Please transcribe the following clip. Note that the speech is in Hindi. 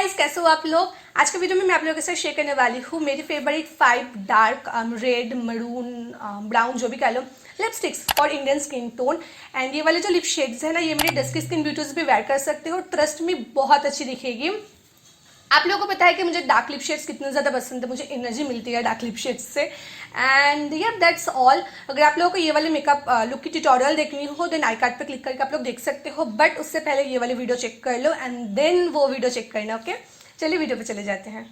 गाइस, कैसे हो आप लोग। आज के वीडियो में मैं आप लोगों के साथ शेयर करने वाली हूँ मेरी favourite 5 dark red maroon brown जो भी कह लो lipsticks for Indian skin tone. And ये वाले जो लिप शेड्स है ना, ये मेरी डस्की स्किन ब्यूटीज भी वेयर कर सकते हो। ट्रस्ट में बहुत अच्छी दिखेगी। आप लोगों को पता है कि मुझे डार्क लिप शेड्स कितने ज़्यादा पसंद है, मुझे एनर्जी मिलती है डार्क लिप शेड्स से। एंड या दैट्स ऑल। अगर आप लोगों को ये वाले मेकअप लुक की ट्यूटोरियल देखनी हो देन आई कार्ड पे क्लिक करके आप लोग देख सकते हो, बट उससे पहले ये वाली वीडियो चेक कर लो एंड देन वो वीडियो चेक करना। ओके, चलिए वीडियो पे चले जाते हैं।